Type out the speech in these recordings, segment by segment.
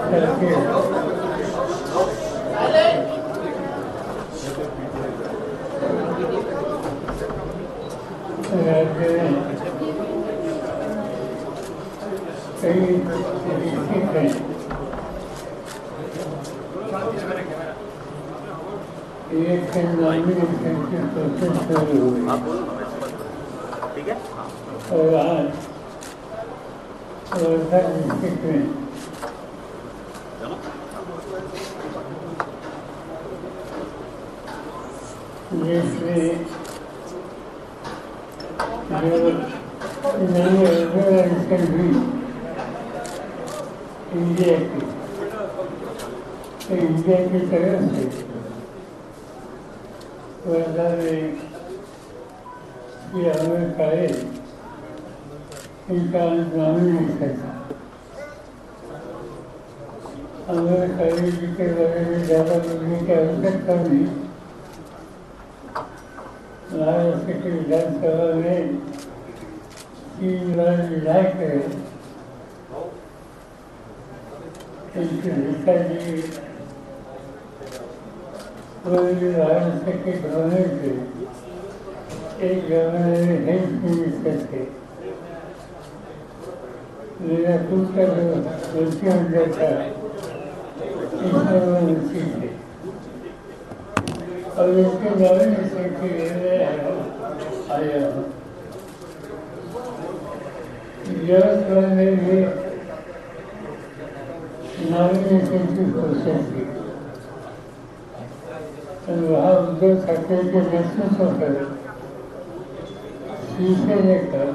ठीक है। और आज वर्धा डिस्ट्रिक्ट में जिसमें जो नई ऑर्गेनाइजेशन हुई इंडिया की तरफ से वर्धा में ये हमें कार्य इनका नॉमिनेशन था। हमें कार्य जी के बारे में ज़्यादा बोलने की आवश्यकता नहीं। महाराष्ट्र की विधानसभा में 3 बार विधायक रहे। इनके पिताजी महाराष्ट्र के गवर्नर थे। एक गवर्नर हेल्थ मिनिस्टर थे। मेरा खुद का जो मंत्रिमंडल था इसमें वो मंत्री थे और इसके नॉमिनेशन के लिए मैं आया हूँ। यवतमाल में भी नॉमिनेशन की कोशिश की और वहाँ उद्धव ठाकरे के नेतृत्व पर शीशे लेकर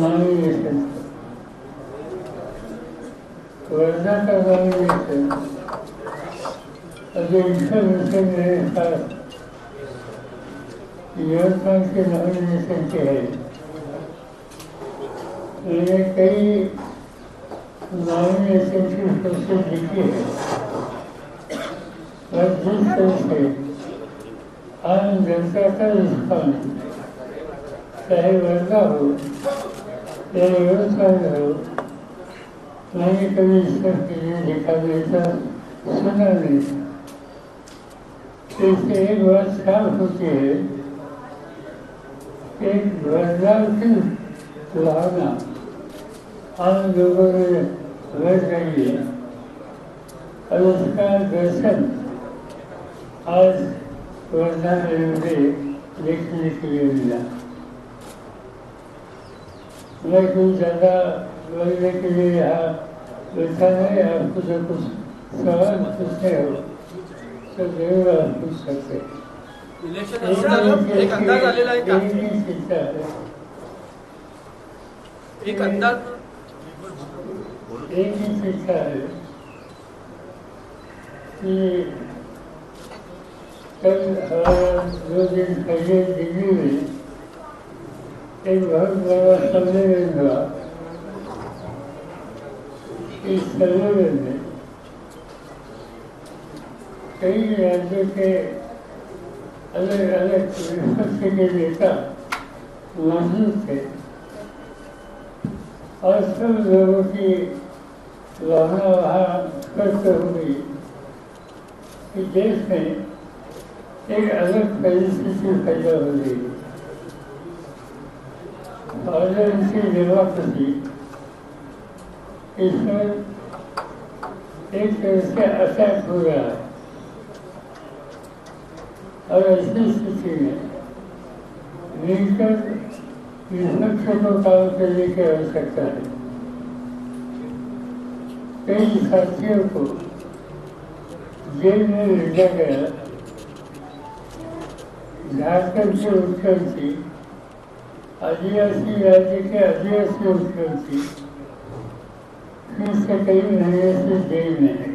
नॉमिनेशन वर्धा का नॉमिनेशन अभी इंफॉर्मेशन मेरे पास यवतमाल के नॉमिनेशन के है। मैंने कई नॉमिनेशन की कोशिश लिखी है और जिस तरह से आम जनता का रिस्पॉन्स चाहे वर्धा हो या यवतमाल हो मैंने कभी ईश्वर के लिए लिखा जैसा सुना नहीं। इससे एक बात साफ होती है कि एक बदलाव की भावना आम लोगों में बढ़ रही है और उसका दर्शन आज वर्धा में मुझे देखने के लिए मिला। मैं कुछ ज़्यादा बोलने के लिए यहाँ बैठा नहीं। आपको जो कुछ सवाल पूछते हो तो जरूर आप पूछ सकते हैं। एक अंदाज आलेला आहे का? एक अंदाज एक ही शिक्षा है कि कल हमारा 2 दिन पहले दिल्ली में एक बहुत बड़ा सम्मेलन हुआ। इस सम्मेलन में कई राज्यों के अलग अलग विपक्ष के नेता मौजूद थे और सब लोगों की भावना वहाँ स्पष्ट हो गई कि देश में एक अलग परिस्थिति पैदा हो गई और इनकी डेमोक्रेसी इसमें एक तरह से अटैक हो रहा है और ऐसी स्थिति में मिलकर विपक्ष को काम करने की आवश्यकता है। कई साथियों को जेल में भेजा गया। झारखंड के मुख्यमंत्री आदिवासी राज्य के आदिवासी मुख्यमंत्री फिर से कई महीने से जेल में है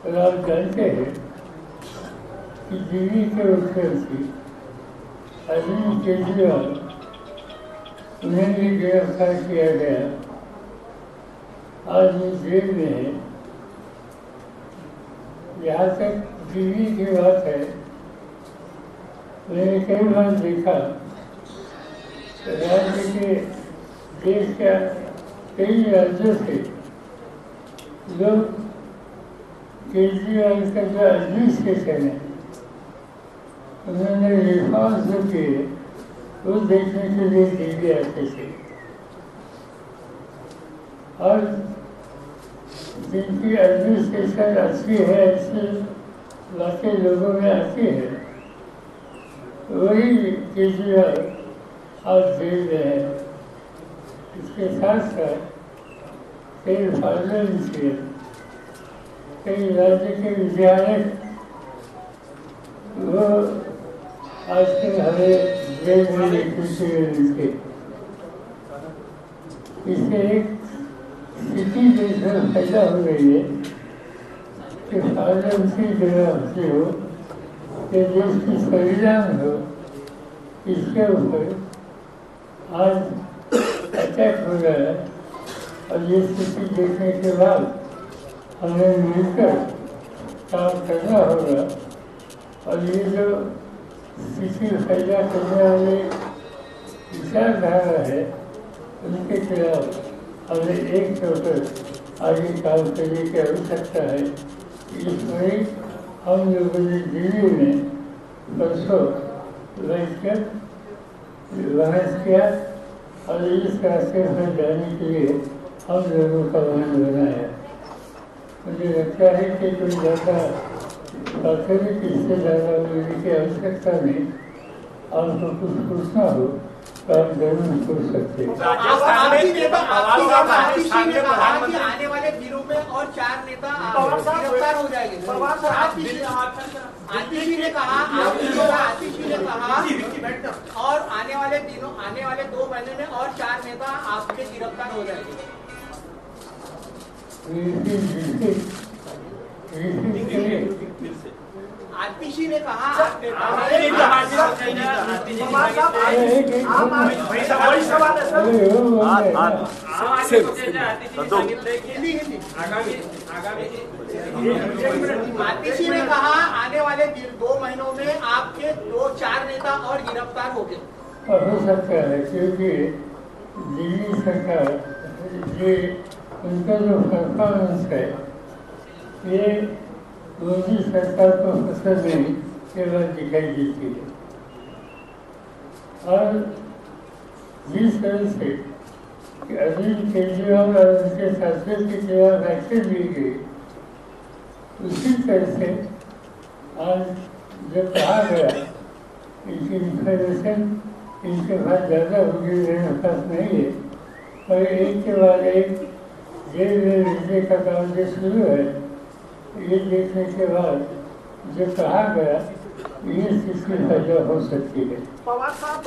और आप जानते हैं कि दिल्ली के मुख्यमंत्री अरविंद केजरीवाल उन्हें भी गिरफ्तार किया गया। आज वो जेल में है। यहाँ तक दिल्ली की बात है, मैंने कई बार देखा राज्य के देश के कई राज्यों से लोग केजरीवाल का जो एडमिनिस्ट्रेशन है उन्होंने रिफॉर्म्स जो किए वो देखने के लिए दिल्ली आते थे और जिनकी एडमिनिस्ट्रेशन अच्छी है, अच्छी बातें लोगों में आती है, वही केजरीवाल आज जेल में है। इसके साथ साथ कई पार्लियामेंट्री, कई राज्य के विधायक वो आजकल हमें जेल में थे। इससे एक स्थिति जैसे पैदा हो रही है कि पार्लियामेंट्री डेमोक्रेसी हो, कि देश की संविधान हो, इसके ऊपर आज अटैक हो रहा है। और ये स्थिति देखने के बाद हमें मिलकर काम करना होगा और ये जो स्थिति पैदा करने वाले विचारधारा है उनके खिलाफ हमें एक होकर आगे काम करने की आवश्यकता है। इसमें हम लोगों ने दिल्ली में परसों बैठकर बहस किया और इस रास्ते पर जाने के लिए हम लोगों का मन बनाया। मुझे लगता है कि कोई ज़्यादा प्राथमिक इससे ज़्यादा मिलने की आवश्यकता नहीं। आपको कुछ पूछना हो तो आप जरूर पूछ सकते हैं। आने वाले दिनों में और 4 नेता गिरफ्तार हो जाएंगे। आतिशी ने कहा और आने वाले 2 महीने में और 4 नेता आपके गिरफ्तार हो जाएंगे। आतिशी ने कहा आतिशी ने कहा आने वाले 2 महीनों में आपके 2-4 नेता और गिरफ्तार हो गए। हो सकता है क्योंकि दिल्ली सरकार ये उनका जो परफॉर्मेंस है ये मोदी सरकार को फसल में केवल दिखाई देती है। और जिस तरह से अरविंद केजरीवाल और उनके साथियों के खिलाफ एक्शन ली गई, उसी तरह से आज जब कहा गया इनकी इंफॉर्मेशन इनके पास ज़्यादा होगी, मेरे पास नहीं है, और एक के बाद एक जेल में भेजने का काम जो शुरू है, ये देखने के बाद जो कहा गया ये स्थिति पैदा हो सकती है। पवार साहब,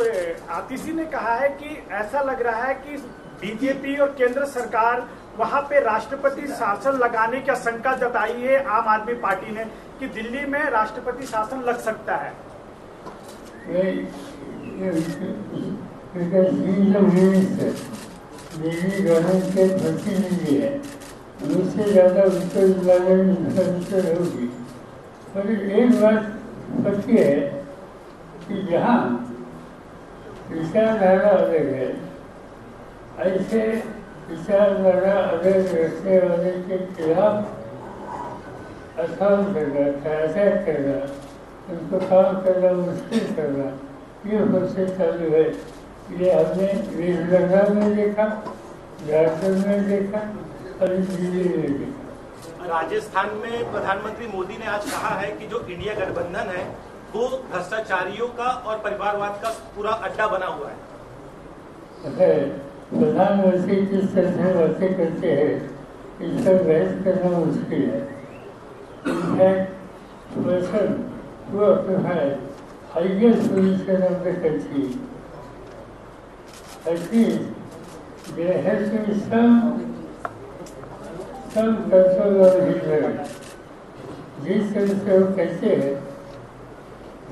आतिशी ने कहा है कि ऐसा लग रहा है कि बीजेपी और केंद्र सरकार वहां पे राष्ट्रपति शासन लगाने की आशंका जताई है आम आदमी पार्टी ने कि दिल्ली में राष्ट्रपति शासन लग सकता है। दिल्ली गवर्नमेंट के प्रतिनिधि है, उससे ज़्यादा उत्तर में होगी। पर एक बात पक्की है कि जहाँ विचारधारा अलग है, ऐसे विचारधारा अलग रखने वाले के खिलाफ असम करना, अटैक करना, उनको काम करना मुश्किल करना, ये प्रोसेस चालू है। ये हमने वेस्ट में देखा, झारखंड में देखा और दिल्ली में देखा। राजस्थान में प्रधानमंत्री मोदी ने आज कहा है कि जो इंडिया गठबंधन है वो भ्रष्टाचारियों का और परिवारवाद का पूरा अड्डा बना हुआ है। प्रधानमंत्री किस तरह से बातें करते हैं इस पर बहस करना मुश्किल है। Person who occupies highest position of the country, at least there has to be some control over his life. जिस तरह से वो कहते हैं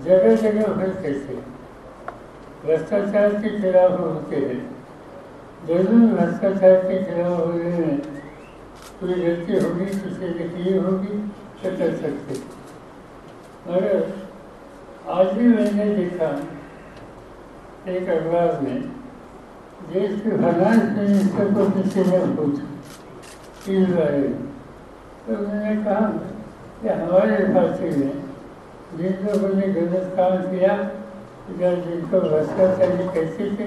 जगह जगह पर कैसे भ्रष्टाचार के खिलाफ होते हैं, जरूर भ्रष्टाचार के खिलाफ होने में कोई गलती होगी, किसी ने की होगी तो कर सकते। मगर आज भी मैंने देखा एक अखबार में देश के फाइनेंस मिनिस्टर को किसी ने पूछा इस बारे में तो उन्होंने कहा कि हमारे पार्टी में जिन लोगों ने गलत काम किया या जिनको भ्रष्टाचारी कहते थे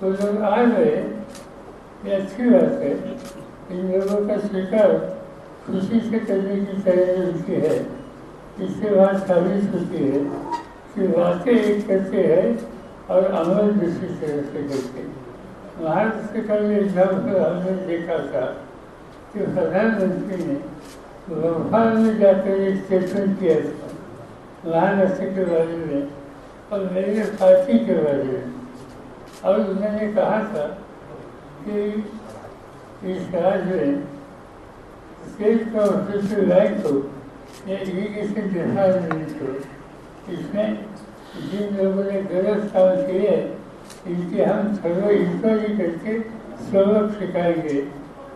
वो लोग आ गए, ये अच्छी बात है। इन लोगों का स्वीकार खुशी से करने की तैयारी उनकी है। इससे बात साबित होती है कि बातें एक करते हैं और अमल दूसरी तरह से करते हैं। महाराष्ट्र का ये एग्जाम्पल हमने देखा था कि प्रधानमंत्री ने भोपाल में जाकर एक स्टेटमेंट किया था महाराष्ट्र के बारे में और मेरे पार्टी के बारे में, और उन्होंने कहा था कि इस राज्य में स्टेट का ऑफिशियल बैंक हो या इरीगेशन डिपार्टमेंट हो, इसमें जिन लोगों ने गलत काम किए इनकी हम थोड़ा इंक्वायरी करके सबक सिखाएंगे।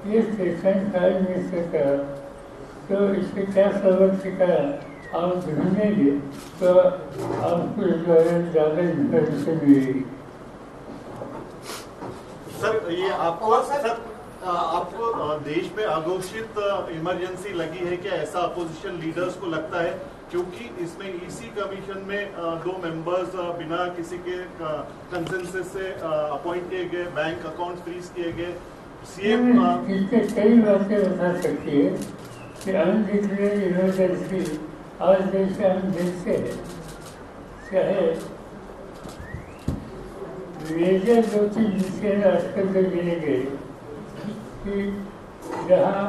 ये स्टेटमेंट प्राइम मिनिस्टर का, तो इससे क्या सबक सिखाया आप ढूंढेंगे तो आपको इस बारे में ज़्यादा इन्फॉर्मेशन मिलेगी। सर ये आपको देश में अघोषित इमरजेंसी लगी है क्या, ऐसा अपोजिशन लीडर्स को लगता है? क्योंकि इसमें ईसी कमीशन में 2 मेंबर्स बिना किसी के कंसेंसस से अपॉइंट किए गए, बैंक अकाउंट फ्रीज किए गए, सीएम इसके कई बातें बता सकती है कि अनडिक्लेयर्ड इमरजेंसी आज देश में हम देखते हैं, चाहे मेजर 2-3 विषय आजकल तक गिने गए कि जहाँ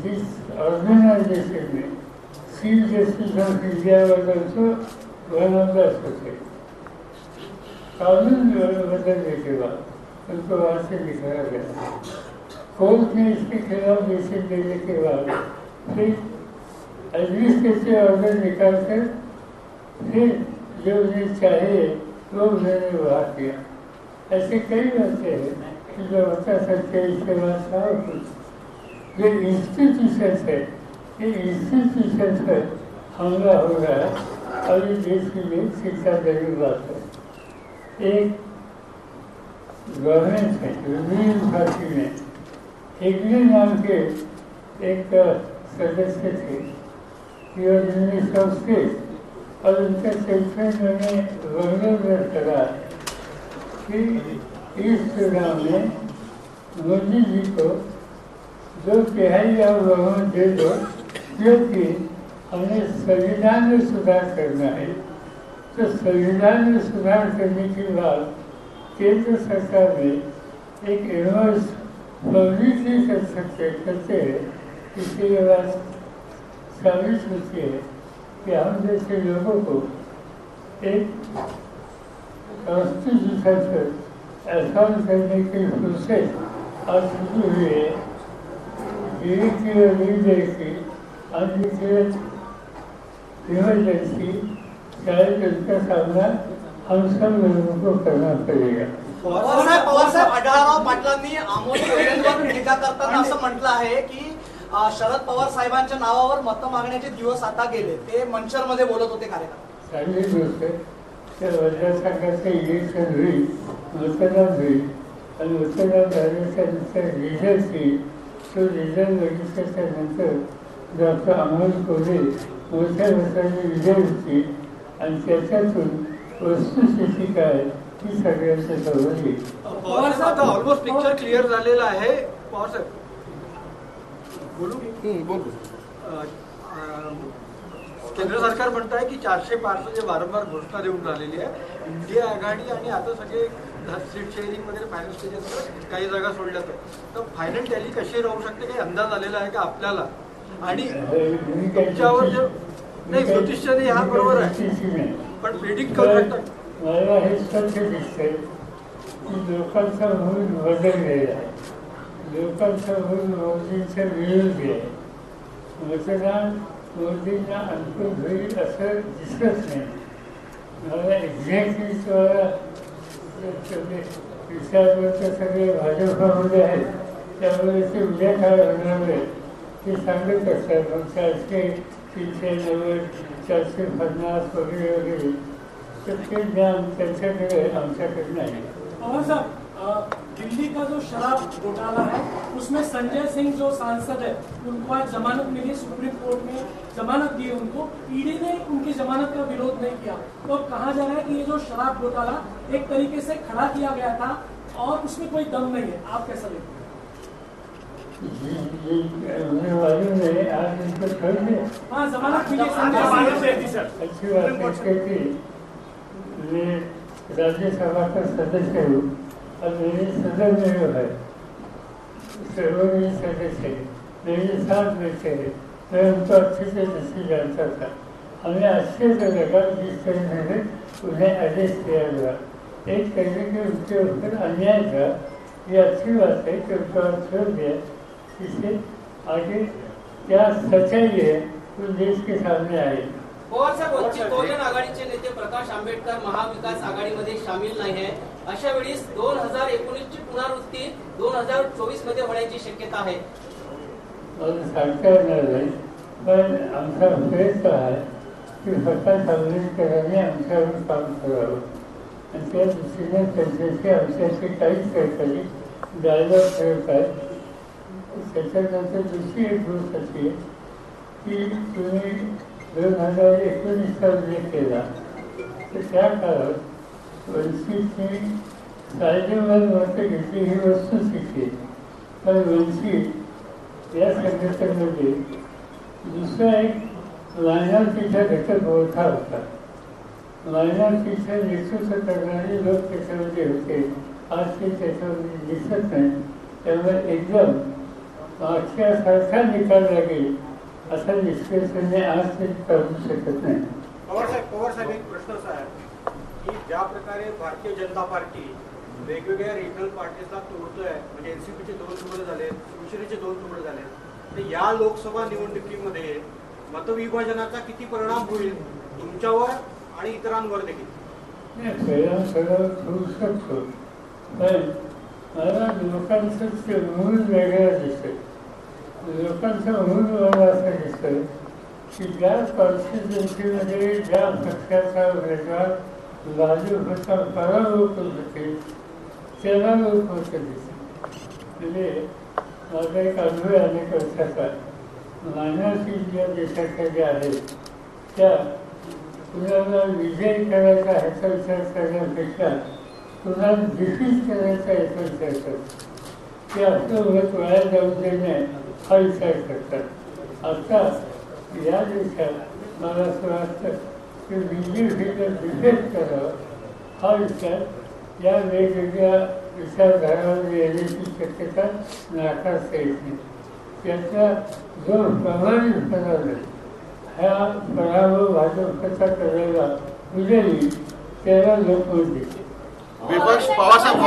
जिस ऑर्गेनाइजेशन में chief justice of India Walon one of the associate कानून बदलने के बाद उनको वहाँ से निकाला गया। कोर्ट ने इसके खिलाफ डिसीजन देने के बाद फिर एडमिनिस्ट्रेटिव ऑर्डर निकाल कर फिर जो उन्हें चाहिए वो उन्होंने वहाँ किया। ऐसे कई बातें हैं कि जो बता सकते हैं। इसके बाद सब कुछ जो इंस्टीट्यूशन है, ये इंस्टीट्यूशन पर हमला हो रहा है और ये देश के लिए शिक्षा देने बात है। एक गवर्नमेंट है रूलिंग पार्टी में हेगड़े नाम के एक सदस्य थे, मिनिस्टर ऑफ स्टेट, और उनका स्टेटमेंट मैंने वर्णन करा कि इस चुनाव में मोदी जी को 2/3 आप बहुमत दे दो, क्योंकि हमें संविधान में सुधार करना है। तो संविधान में सुधार करने के बाद केंद्र सरकार ने एक इन्वेंस पब्लिकली करते हैं, इससे ये बात साबित होती है कि हम जैसे लोगों को एक कॉन्स्टिट्यूशन पर एहसान करने की प्रोसेस आज शुरू हुई है। की अनडिक्लेयर्ड इमरजेंसी शायद इसका सामना हम सब लोगों को करना पडेगा। पवारसाहेब आढळराव पाटलांनी अमोल कोल्हेंवर टीका करताना असं म्हटलं आहे की शरद पवार साहेबांच्या नावावर मतं मागण्याचे दिवस आता गेले। ते मंचरमध्ये बोलत होते कार्यक्रम। चांगली गोष्ट आहे, त्या मतदारसंघाचं इलेक्शन होईल, मतदान होईल आणि मतदान झाल्याच्या नंतर रिझल्ट येईल। तो रिझल्ट बघितल्याच्या नंतर डॉक्टर अमोल कोल्हे मोठ्या मताने विजय होतील आणि त्याच्यातून वस्तुस्थिती काय ही सगळ्यांच्या समोर येईल। पवार साहेब ऑलमोस्ट पिक्चर क्लिअर झालेला आहे। पवार साहेब बोलू केंद्र सरकार म्हणत आहे की 400 पारचं जे वारंवार घोषणा देऊन राहिलेली आहे इंडिया आघाडी आणि आता सगळे सीट शेअरिंग वगैरे फायनल स्टेजेस काही जागा सोडल्या तर फायनल टॅली कशी राहू शकते, काही अंदाज आलेला आहे का आपल्याला? आणि तुमच्यावर जे नाही ज्योतिषाने ह्या बरोबर आहे पण प्रेडिक्ट करू शकतात? मला हे स्पष्ट दिसतंय की लोकांचा मूळ बदललेला आहे, लोकांचा मूळ मोदींच्या विरोधी आहे। मतदान मोदींना अनुकूल होईल असं दिसत नाही। मला एक्झॅक्टली विचारवरचे सगळे भाजपामध्ये आहेत, त्यामुळे ते उद्या काय होणार आहे ते सांगत असतात। मग 400, 390, 450 वगैरे वगैरे तर ते ज्ञान त्यांच्याकडे आमच्याकडे नाही। पवार साहेब दिल्ली का जो शराब घोटाला है उसमें संजय सिंह जो सांसद है उनको आज जमानत मिली, सुप्रीम कोर्ट में जमानत दी उनको, ईडी ने उनकी जमानत का विरोध नहीं किया। तो अब कहा जा रहा है कि ये जो शराब घोटाला एक तरीके से खड़ा किया गया था और उसमें कोई दम नहीं है, आप कैसा देखते हैं? उम्मीदवारों ने आज इनको छोड़ दिया। हाँ, जमानत मिली, जमानत दे दी सर। अच्छी बात है कि मैं राज्यसभा का सदस्य हूँ और मेरे सदन में जो है सर्वोच्च सदस्य मेरे साथ बैठे हैं, मैं उनको अच्छे से जानता था। हमें अच्छे से लगा जिस तरह से उन्हें अरेस्ट किया गया, एक तरह के उनके ऊपर अन्याय था। ये अच्छी बात है कि उनको छोड़ दिया, इससे आगे क्या सच्चाई है वो देश के सामने आए। पवार साहेब, वंचित बहुजन आघाडीचे नेते प्रकाश आंबेडकर महाविकास आघाडीमध्ये सामील नाही आहे, अशा वेळी 2019ची पुनरावृत्ती 2024 मध्ये होण्याची शक्यता आहे. मला सांगता येणार नाही, पण आमचा प्रयत्न आहे की प्रकाश आंबेडकरांनी आमच्यावर काम करावं आणि त्या दृष्टीने त्यांच्याशी आमच्याशी काहीच सहकारी डायलॉग ठेवत आहेत. त्याच्यानंतर दुसरी एक गोष्ट अशी की तुम्ही 2019चा उल्लेख केला तर त्या काळात वंचितने कायदेवर मत घेतली ही वस्तुस्थिती आहे. पण वंचित या संघटनेमध्ये दुसरा एक मायनॉरिटीचा घटक मोठा होता. मायनॉरिटीचं नेतृत्व करणारे लोक त्याच्यामध्ये होते. आज ते त्याच्यामध्ये दिसत नाही. त्यामुळे एकदम मागच्यासारखा निकाल लागेल असा निष्कर्षाने आज ते करू शकत नाही. पवार साहेब, एक प्रश्न असा आहे की ज्या प्रकारे भारतीय जनता पार्टी वेगवेगळ्या रिजनल पार्टीजला तोडतोय, म्हणजे एनसीपीचे 2 तुकडे झाले, शिवसेनेचे 2 तुकडे झाले, तर या लोकसभा निवडणुकीमध्ये मतविभाजनाचा किती परिणाम होईल तुमच्यावर आणि इतरांवर देखील? परिणाम होऊ शकतो, पण मला लोकांचं मूळ वेगळं दिसतं. लोकांचं मूळ मला असं दिसतं की ज्या कॉन्स्टिट्युन्सीमध्ये ज्या पक्षाचा उमेदवार भाजप होता पराभव करू शकेल त्याला लोक होतं दिसतं. म्हणजे माझा एक अनुभव अनेक वर्षाचा मायनॉरिटी ज्या देशाच्या ज्या आहेत त्या कुणाला विजय करायचा ह्याचा विचार करण्यापेक्षा कुणाला डिफीट करायचा याचा विचार करतात. ते आपलं मत वाया जाऊ देणे हा विचार करतात. आता या देशात मला असं वाटतं की BJPला डिफेक्ट करावं हा विचार या वेगवेगळ्या विचारधारावर येण्याची शक्यता नाकारता येत नाही. त्याचा जो प्रमाणितपणा नाही ह्या पराभव भाजपचा करायला उद्याही त्याला लोक होते. विपक्ष पवारसाहेब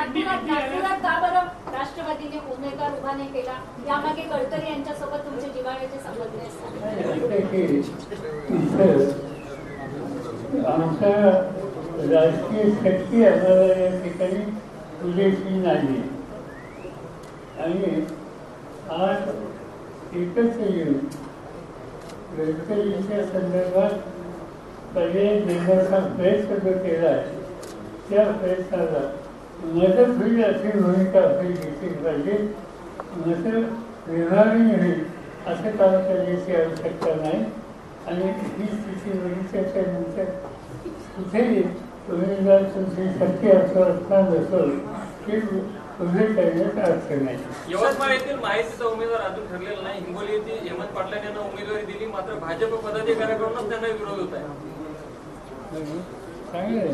नागपुरात का बरं राष्ट्रवादीने उमेदवार उभा नाही केला, यामागे गडकरी यांच्यासोबत तुमचे जिव्हाळ्याचे संबंध आमचा राजकीय शक्ती आम्हाला या ठिकाणी पुरेशी नाही आणि आज एकच येऊन गडकरींच्या संदर्भात पर्याय देण्याचा प्रयत्न जो केला आहे त्या प्रयत्नाला मदत होईल अशी भूमिका आपली घेतली पाहिजे. मदत व्यवहारी होईल असं काम करण्याची आवश्यकता नाही. आणि ही स्थिती बघितल्याच्यानंतर कुठेही उमेदवार तुमची शक्ती असो असणार नसो की उभे करण्यात अर्थ नाही. यवतमाळ येथील माहितीचा उमेदवार अजून ठरलेला नाही. हिंगोली येथील हेमंत पाटलांनी यांना उमेदवारी दिली, मात्र भाजप पदाधिकाऱ्यांकडूनच त्यांना विरोध होत आहे.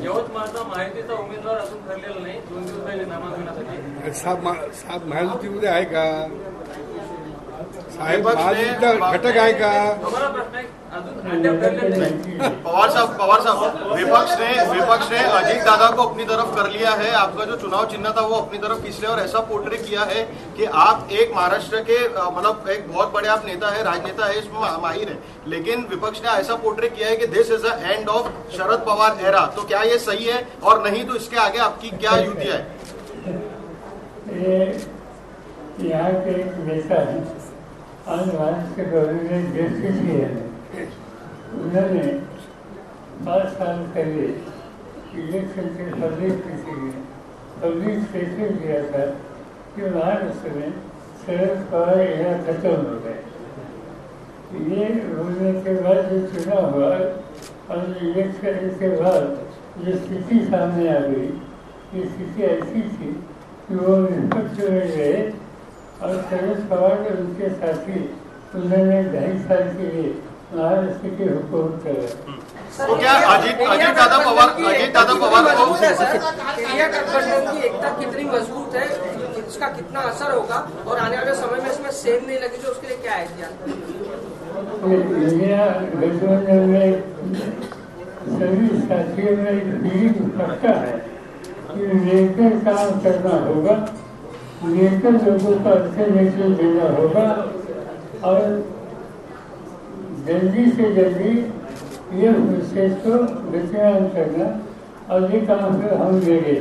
यवतमाळचा माहितीचा उमेदवार अजून ठरलेला नाही, 2 दिवस राहिले नामांकनासाठी. साहेब महायुतीमध्ये आहे का? साहेब महायुतीचा घटक आहे का? हमारा प्रश्न है पवार साहब विपक्ष ने अजीत दादा को अपनी तरफ कर लिया है. आपका जो चुनाव चिन्ह था वो अपनी तरफ खींच लिया और ऐसा पोर्ट्रे किया है कि आप एक महाराष्ट्र के मतलब एक बहुत बड़े आप नेता है, राजनेता है, इसमें माहिर है. लेकिन विपक्ष ने ऐसा पोर्ट्रे किया है कि this is the end of Sharad Pawar era. तो क्या ये सही है और नहीं तो इसके आगे आपकी क्या युति है? यहाँ के एक नेता है और महाराष्ट्र गवर्नमेंट जस्टिस है. उन्होंने 5 साल पहले इलेक्शन से पहले किसी पब्लिक स्टेटमेंट दिया था कि महाराष्ट्र में शरद पवार यहाँ खत्म हो गए। ये होने के बाद जो चुनाव हुआ और इलेक्शन के बाद जो स्थिति सामने आ गई, ये स्थिति ऐसी थी कि वो विपक्ष में गए और शरद पवार और उनके साथी उन्होंने 2.5 साल के लिए महाराष्ट्र की हुकूमत कराई। तो क्या अजित दादा पवार को इंडिया गठबंधन की एकता कितनी मजबूत है, इसका कितना असर होगा और आने वाले समय में इसमें सेम नहीं लगी, जो उसके लिए क्या है? इंडिया गठबंधन में सभी साथियों में एक फीलिंग पक्का है कि लेकर काम करना होगा, लेकर लोगों को अच्छे नेतृत्व देना होगा और जल्दी से जल्दी ये प्रोसेस को विचार करना और ये काम फिर हम लेंगे।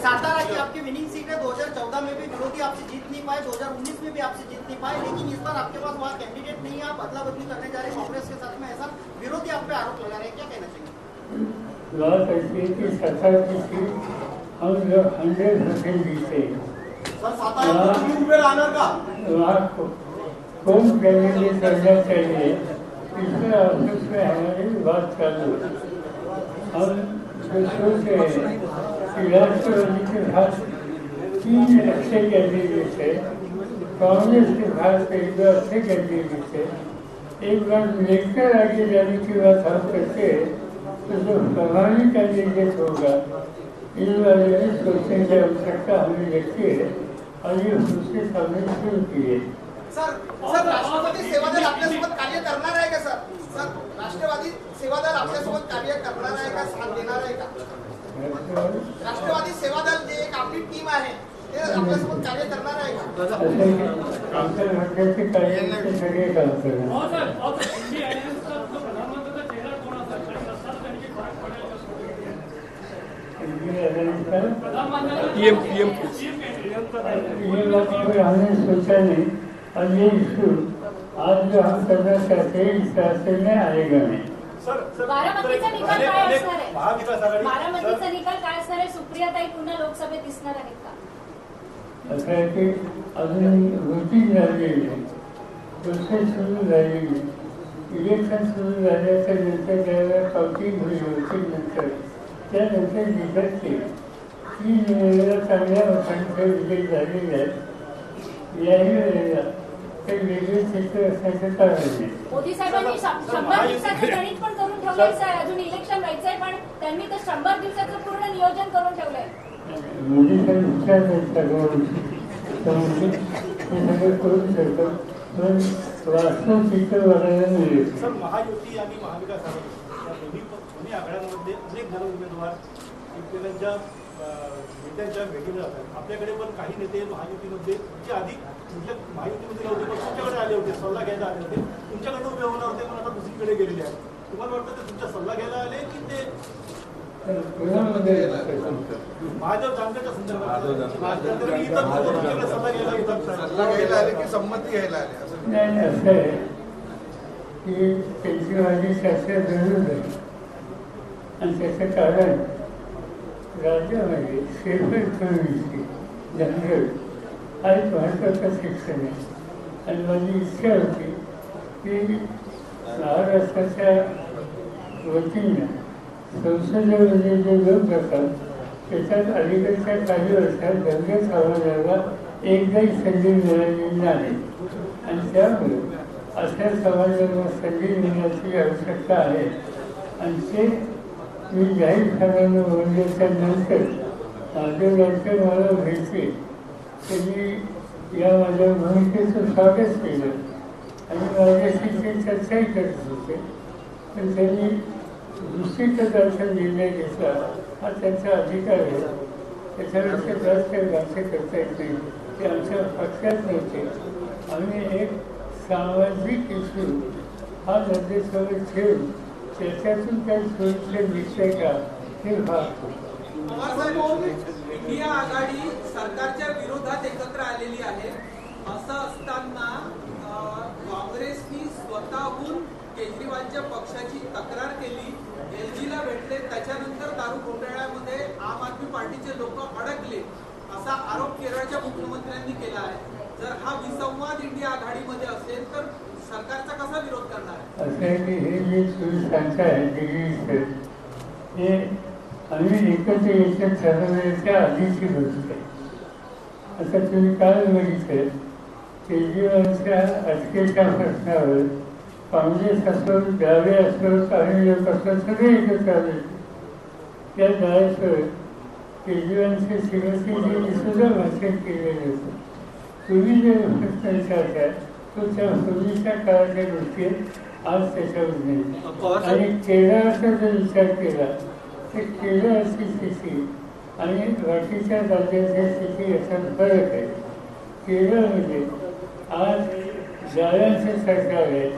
सातारा की आपकी विनिंग सीट है। 2014 में भी विरोधी आपसे जीत नहीं पाए, 2019 में भी आपसे जीत नहीं पाए, लेकिन इस बार आपके पास वहाँ कैंडिडेट नहीं है, आप अदला बदली करने जा रहे हैं कांग्रेस के साथ में, ऐसा विरोधी आप पे आरोप लगा रहे हैं, क्या कहना चाहिए? बात ऐसी है कि सरकार की सीट हम लोग 100% जीते। वहाँ कौन कैंडिडेट करना चाहिए, इसमें ऑफिस में हमारी बात चालू है। हम जो सोच रहे हैं कि राष्ट्रवादी के पास 3 अच्छे कैंडिडेट है, कांग्रेस के पास 1-2 अच्छे कैंडिडेट है, एक बार लेकर आगे जाने की बात हम करते हैं तो जो प्रभावी कैंडिडेट होगा इस बारे में सोचने की आवश्यकता हमें लगती है और ये उसके सामने शुरू की है। सर राष्ट्रवादी सेवादल आपल्यासोबत कार्य करणार आहे का? सर राष्ट्रवादी सेवादल आपल्यासोबत कार्य करणार आहे का, साथ देणार आहे का? राष्ट्रवादी सेवादल जे एक आपली टीम आहे ते आपल्यासोबत कार्य करणार आहे का? आमच्या राज्याचे कार्य सगळे काम करणार। ये बात हमने सोचा नहीं और ये इशू आज जो हम करना चाहते हैं इस रास्ते में आएगा नहीं। बारामतीचा निकाल काय असणार आहे? बारामतीचा निकाल काय असणार आहे? सुप्रियाताई पुन्हा लोकसभेत दिसणार आहेत का? असं आहे की अजून वोटिंग झालेली आहे, प्रोसेस सुरू झालेली आहे, इलेक्शन सुरू झाल्याच्या नंतर ज्यावेळेला काउंटिंग होईल वोटिंग नंतर त्यानंतर निघतचे 3 वेळेला चांगल्या मतांचे विजय झालेले आहेत। याही वेळेला ते वेगळे चित्र असण्याचं कारण नाही। मोदी साहेबांनी 100 दिवसाचं गणित पण करून ठेवलंय सर, अजून इलेक्शन व्हायचंय पण त्यांनी तर 100 दिवसाचं पूर्ण नियोजन करून ठेवलंय। मोदी साहेब हुशार आहेत सगळं, हे सगळं करू शकतात पण वास्तव चित्र बघायला मिळेल। सर महायुती आणि महाविकास आघाडी या दोन्ही आघाड्यांमध्ये अनेक जण उमेदवार एकमेकांच्या नेत्यांच्या भेटीला जातात। आपल्याकडे पण काही नेते महायुतीमध्ये जे आधी महायुतीमध्ये नव्हते पण तुमच्याकडे आले होते, सल्ला घ्यायला आले होते, तुमच्याकडे उभे होणार होते पण आता दुसरीकडे गेलेले आहेत। तुम्हाला वाटतं ते तुमचा सल्ला घ्यायला आले की ते भाजप जाणण्याच्या संदर्भात सल्ला घ्यायला आले की संमती घ्यायला आले? नाही, असं आहे की त्यांची माझी चर्चा जरूर आहे आणि त्याचं कारण राज्यामध्ये शेफरविषयी जनरल हा एक महत्त्वाचं शिक्षण आहे आणि माझी इच्छा होती की महाराष्ट्राच्या वतीनं संसदेमध्ये जे लोक जातात त्याच्यात अलीकडच्या काही वर्षात दंगे समाजाला एकदाही संधी मिळालेली नाही आणि त्यामुळे अशा समाजाला संधी मिळण्याची आवश्यकता आहे आणि ते मी जाहीरपणानं बोलल्याच्या नंतर माझे लक्ष मला भेटले त्यांनी या माझ्या भूमिकेचं स्वागत केलं आणि माझ्याशी ते चर्चाही करत होते पण त्यांनी दुसरीकडे निर्णय घेतला हा त्यांचा अधिकार आहे, त्याच्यापेक्षा जास्त काही भाष्य करता येत नाही। ते आमच्या पक्षात नव्हते, आम्ही एक सामाजिक इश्यू हा नजरेसमोर ठेवून त्याच्यातून काही सोयीचे निश्चय का हे पाहतो। इंडिया आघाडी सरकारच्या विरोधात एकत्र आलेली आहे, असं असताना काँग्रेसनी स्वतःहून केजरीवालच्या पक्षाची तक्रार केली, एलजीला भेटले, त्याच्यानंतर दारू घोटाळ्यामध्ये असा आरोप केरळच्या मुख्यमंत्र्यांनी केला आहे. जर हा विसंवाद इंडिया आघाडीमध्ये असेल तर सरकारचा कसा विरोध करणार आहे? असं आहे की हे जे तुम्ही सांगताय दिल्ली हे आम्ही एकत्र याच्यात ठरवण्याच्या आधीची गोष्ट आहे. आता तुम्ही काल बघितलं केजरीवालच्या अटकेच्या प्रश्नावर काँग्रेस असो, डावे असो, काही लोक असो, सगळे एकत्र आले. त्या डाळ्यासह केजरीवालच्या शिवसेनेने सुद्धा भाषण केलेलं होतं. तुम्ही जे प्रश्न विचारताय तो त्या पूर्वीच्या काळाच्या गोष्टी आज त्याच्यावर नाही. आणि केरळाचा जर विचार केला तर केरळाची स्थिती आणि बाकीच्या राज्याच्या स्थिती याच्यात फरक आहे. केरळमध्ये आज डाव्यांचे सरकार आहे.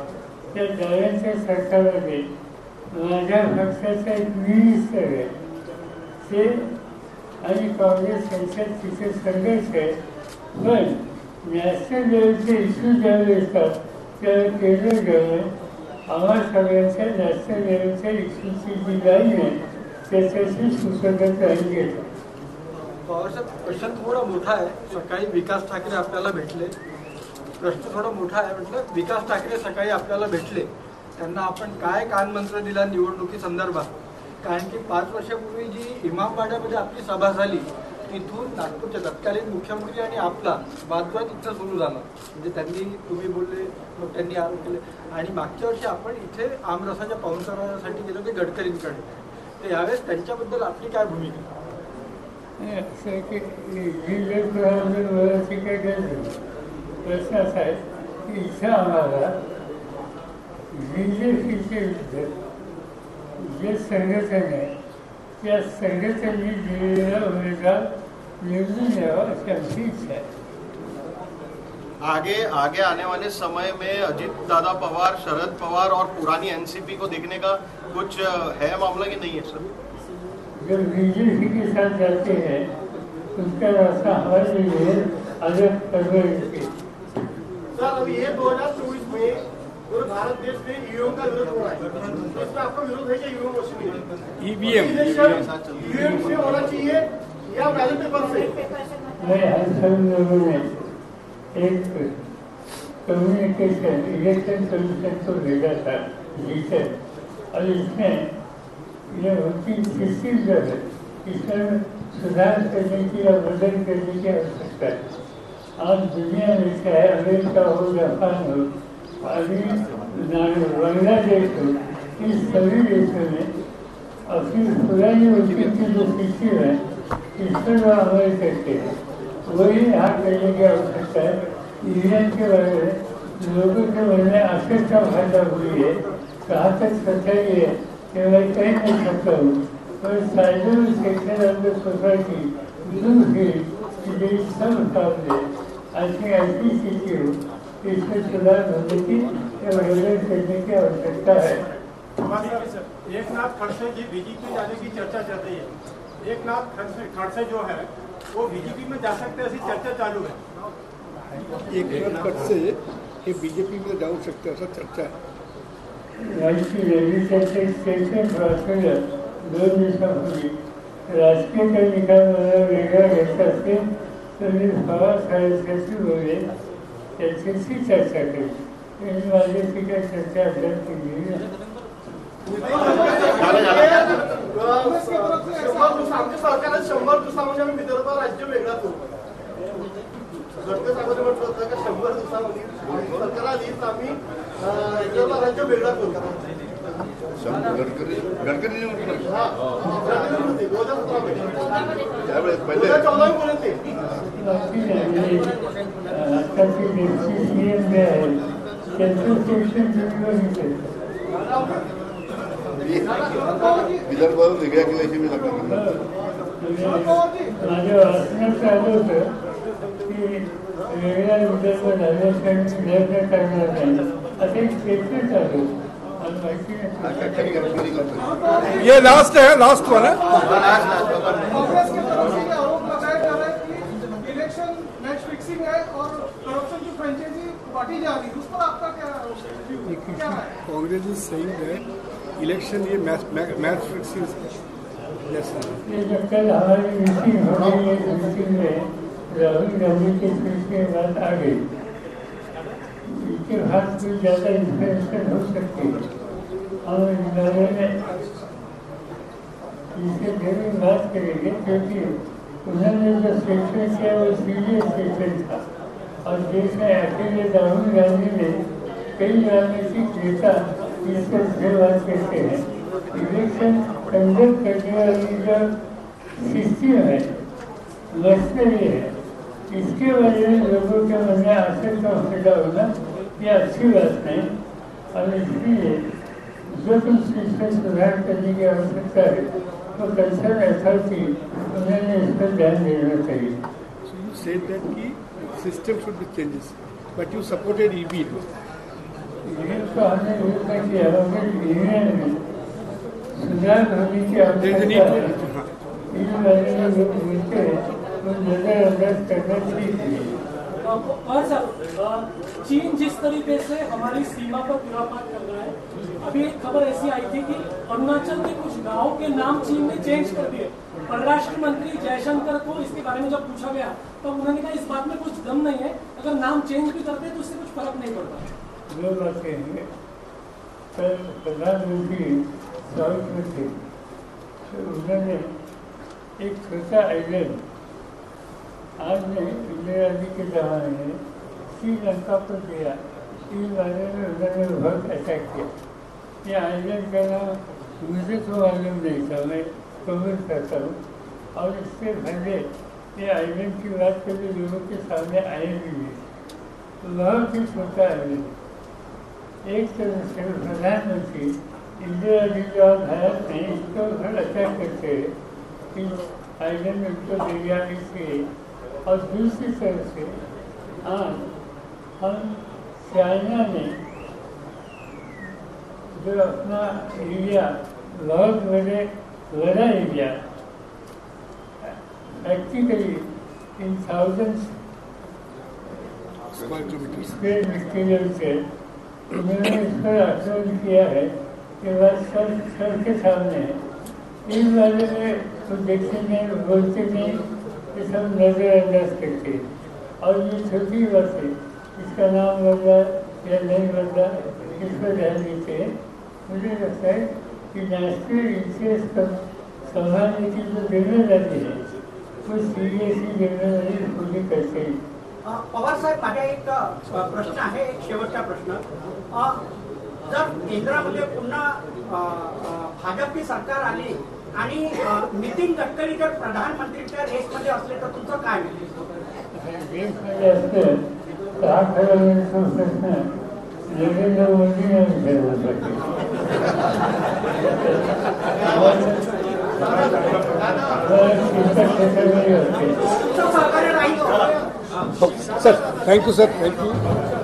त्या डाव्यांच्या सरकारमध्ये माझ्या पक्षाचा एक मिनिस्टर आहे ते आणि काँग्रेस यांच्यात तिथे संघर्ष आहे. पण नॅशनल लेवलचे इश्यू ज्यावेळी येतात त्यावेळी केंद्र गव्हर्नमेंट आम्हा सगळ्यांच्या नॅशनल लेवलच्या इश्यूची जी लाईन आहे त्याच्याशी सुसंगत लाईन घेतात. पवारसाहेब, प्रश्न थोडा मोठा आहे. सकाळी विकास ठाकरे आपल्याला भेटले. प्रश्न थोडा मोठा आहे. म्हटलं विकास ठाकरे सकाळी आपल्याला भेटले, त्यांना आपण काय कानमंत्र दिला निवडणुकीसंदर्भात? कारण की 5 वर्षापूर्वी जी इमामबाड्यामध्ये आपली सभा झाली तिथून नागपूरच्या तत्कालीन मुख्यमंत्री आणि आपला वादविवाद इथं सुरू झाला. म्हणजे त्यांनी तुम्ही बोलले, मग त्यांनी आरोप केले. आणि मागच्या वर्षी आपण इथे आमरसाच्या पाहुणचारासाठी गेलो ते गडकरींकडे. तर यावेळेस त्यांच्याबद्दल आपली काय भूमिका? असं आहे की प्रधानमंत्री काय गरज प्रश्न असा आहे की इथं आम्हाला BJPचे विरुद्ध जे संघटन आहे त्या संघटनेने दिलेला उमेदवार निवडून यावा अशी आमची इच्छा है। आगे आने वाले समय में अजीत दादा पवार, शरद पवार और पुरानी एनसीपी को देखने का कुछ है मामला कि नहीं है सर? जब बीजेपी के साथ जाते हैं उसका रास्ता हमारे लिए अलग परवरिश। सर अभी ये 2024 में पूरे भारत देश में ईवीएम का विरोध हो रहा है, इसमें आपका विरोध है क्या? ईवीएम मशीन ईवीएम से होना चाहिए या बैलेट पेपर से? नहीं, हम सब लोगों ने एक कम्युनिकेशन इलेक्शन कमीशन को भेजा था जीते, और इसमें ये उनकी सिस्टम जो है इसमें सुधार करने की या बदल करने की आवश्यकता है। आज दुनिया में चाहे अमेरिका हो, जापान हो, अभी बांग्लादेश हो, इस सभी देशों में अपनी पुरानी उनकी जो सिस्टम है इस पर वो अमल करते हैं। वही यहाँ करने की आवश्यकता है। ईवीएम के बारे में लोगों के मन में आशंका पैदा हुई है, कहाँ तक सच्चाई है कि मैं कह नहीं सकता हूँ, पर cyber section of the society do feel कि there is some problem. I think ऐसी स्थिति हो इसमें सुधार होने की एवरेज करने की आवश्यकता है। एकनाथ खड़से जी बीजेपी जाने की चर्चा चल रही है। एकनाथ खड़से जो है वो बीजेपी में जा सकते हैं, ऐसी चर्चा चालू है। एकनाथ खड़से हे बीजेपी में जाऊ शकते असं चर्चा आहे। राजकीय लेजिस्लेटिव्ह सेशन प्रक्रिया 2 दिवसापूर्वी राजकीय काही निकाल मला वेगळा घ्यायचा असेल तर मी पवारसाहेबांशी बोलले, त्यांच्याशी चर्चा केली। त्यांनी माझ्याशी काही चर्चा अद्याप केलेली नाही। आमच्या सरकारने 100 दिवसामध्ये आम्ही विदर्भ राज्य वेगळा करू। गडकरी साहेबांनी म्हटलं होतं की 100 दिवसामध्ये सरकार आलीच आम्ही विदर्भ राज्य वेगळा करू। गडकरींनी म्हटलं हा, गडकरी होते 2017 मध्ये, त्यावेळेस पहिले 2014 मध्ये बोलत ते। आताचे डेप्युटी सीएम जे आहेत त्यांचं सेक्शन विदर्भावरून वेगळ्या केल्याची मी लग्न माझ्या वाचण्यात आलं होतं की वेगळ्या विदर्भ झाल्यासाठी प्रयत्न करणार नाही असं एक सेक्शन चालू। ये लास्ट है, लास्ट वन है। कांग्रेस के तरफ से ये आरोप लगाया जा रहा है कि इलेक्शन मैच फिक्सिंग है और करप्शन की फ्रेंचाइजी बांटी जा रही है, उस पर आपका क्या है? Congress is saying that election ये मैच फिक्सिंग ये जब कल हमारी मीटिंग हो गई है, मीटिंग में राहुल गांधी के सिलसिले बात आ गई, इसके बाद कोई ज़्यादा इन्फ्लुएंशन हो सकती है। हम इस बारे में इससे जरूर बात करेंगे, क्योंकि उन्होंने जो स्टेटमेंट किया वो सीरियस स्टेटमेंट था और देश में अकेले राहुल गांधी ने कई राजनीतिक नेता इस पर से बात करते हैं। इलेक्शन कंडक्ट करने वाली जो सिस्टम है, मशीनरी है, इसके वजह से लोगों के मन में आशंका पैदा होना ये अच्छी बात नहीं, और इसलिए जो कुछ सिस्टम सुधार करने की आवश्यकता है तो कंसर्न अथॉरिटी उन्होंने इस पर ध्यान देना चाहिए। said that ki system should be changes, but you supported EVM. EVM को हमने घोषणा किया, EVM में सुधार होने की आवश्यकता है। इस बारे में लोग बोलते हैं तो नजरअंदाज करना ठीक है। और सर, चीन जिस तरीके से हमारी सीमा पर गिरावट कर रहा है, अभी एक खबर ऐसी आई थी कि अरुणाचल के कुछ गांवों के नाम चीन ने चेंज कर दिए। परराष्ट्र मंत्री जयशंकर को इसके बारे में जब पूछा गया तो उन्होंने कहा इस बात में कुछ दम नहीं है, अगर नाम चेंज भी करते तो उससे कुछ फर्क नहीं पड़ता। दो बातें हैं, कल प्रधानमंत्री साउथ में थे तो उन्होंने एक छोटा आइलैंड आज में इंदिरा जी के जमाने में श्रीलंका पर दिया, इस बारे में उन्होंने बहुत अटैक किया। ये आइलैंड का नाम मुझे तो मालूम नहीं था, मैं कमेंट करता हूँ, और इससे पहले ये आइलैंड की बात कभी लोगों के सामने आई भी नहीं। बहुत ही छोटा आइलैंड, एक तरह से प्रधानमंत्री इंदिरा जी जो भारत में इसको बहुत अटैक करते हैं, इस आइलैंड में उनको दे दिया इसलिए। और दूसरी तरफ से आज हम चाइना में जो अपना एरिया बहुत बड़ा area practically in thousands square metre से उन्होंने इस पर आक्रमण किया है कि वह सब के सामने है। इस बारे में तो देखते नहीं, बोलते नहीं, ये सब नजरअंदाज करते, और ये छोटी बात है, इसका नाम बदला या नहीं बदला, इस पर ध्यान देते हैं। मुझे लगता है कि नेशनल इंटरेस्ट पर संभालने की जो जिम्मेदारी है वो सीरियसली जिम्मेदारी पूरी करते हैं। पवार साहेब, माझा एक प्रश्न आहे, एक शेवटचा प्रश्न। जर केंद्रामध्ये पुन्हा भाजपची सरकार आली आणि नितीन गडकरी जर प्रधानमंत्रीच्या रेसमध्ये असले तर तुमचं काय रेसमध्ये असतं तर हा खरा प्रश्न नरेंद्र मोदी यांनी विचारला सर, थँक्यू सर, थँक्यू.